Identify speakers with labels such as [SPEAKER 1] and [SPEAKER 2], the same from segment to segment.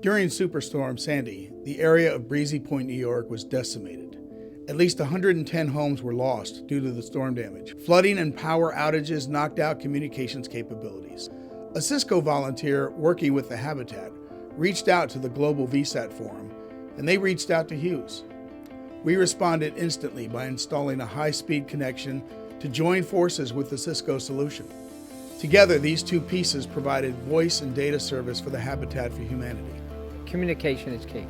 [SPEAKER 1] During Superstorm Sandy, the area of Breezy Point, New York was decimated. At least 110 homes were lost due to the storm damage. Flooding and power outages knocked out communications capabilities. A Cisco volunteer working with the Habitat reached out to the Global VSAT Forum, and they reached out to Hughes. We responded instantly by installing a high-speed connection to join forces with the Cisco solution. Together, these two pieces provided voice and data service for the Habitat for Humanity.
[SPEAKER 2] Communication is key.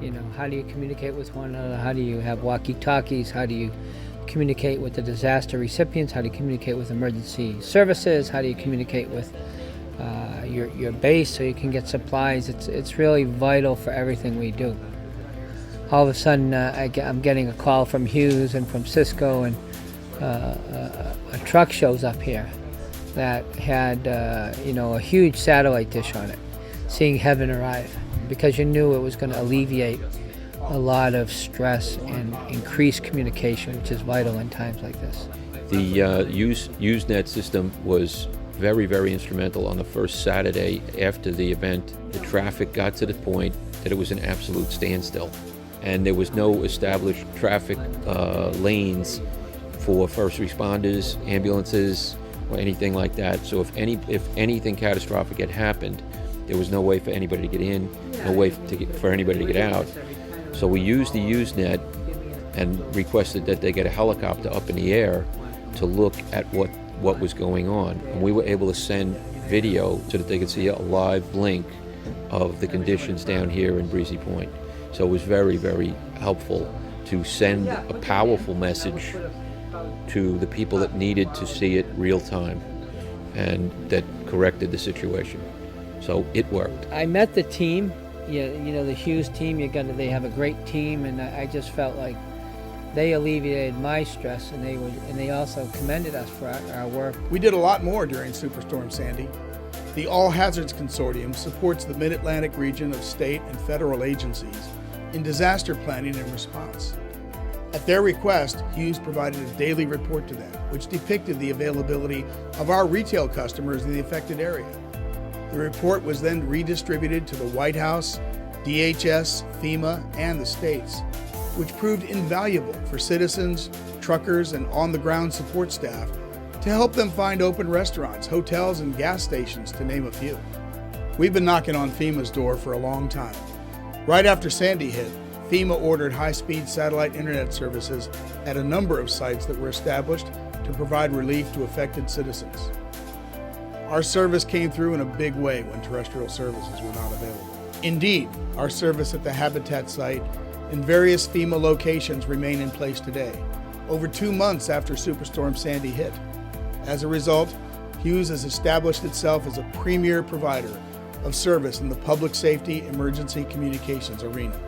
[SPEAKER 2] You know, how do you communicate with one another? How do you have walkie-talkies? How do you communicate with the disaster recipients? How do you communicate with emergency services? How do you communicate with your base so you can get supplies? It's really vital for everything we do. All of a sudden, I'm getting a call from Hughes and from Cisco, and a truck shows up here that had a huge satellite dish on it, seeing heaven arrive, because you knew it was going to alleviate a lot of stress and increase communication, which is vital in times like this.
[SPEAKER 3] The Usenet system was very, very instrumental. On the first Saturday after the event, the traffic got to the point that it was an absolute standstill, and there was no established traffic lanes for first responders, ambulances, or anything like that. So if anything catastrophic had happened, there was no way for anybody to get in, no way for anybody to get out. So we used the Usenet and requested that they get a helicopter up in the air to look at what was going on. And we were able to send video so that they could see a live link of the conditions down here in Breezy Point. So it was very, very helpful to send a powerful message to the people that needed to see it real time, and that corrected the situation. So it worked.
[SPEAKER 2] I met the team, the Hughes team. They have a great team, and I just felt like they alleviated my stress, and they also commended us for our work.
[SPEAKER 1] We did a lot more during Superstorm Sandy. The All Hazards Consortium supports the Mid-Atlantic region of state and federal agencies in disaster planning and response. At their request, Hughes provided a daily report to them, which depicted the availability of our retail customers in the affected area. The report was then redistributed to the White House, DHS, FEMA, and the states, which proved invaluable for citizens, truckers, and on-the-ground support staff to help them find open restaurants, hotels, and gas stations, to name a few. We've been knocking on FEMA's door for a long time. Right after Sandy hit, FEMA ordered high-speed satellite internet services at a number of sites that were established to provide relief to affected citizens. Our service came through in a big way when terrestrial services were not available. Indeed, our service at the Habitat site and various FEMA locations remain in place today, over 2 months after Superstorm Sandy hit. As a result, Hughes has established itself as a premier provider of service in the public safety emergency communications arena.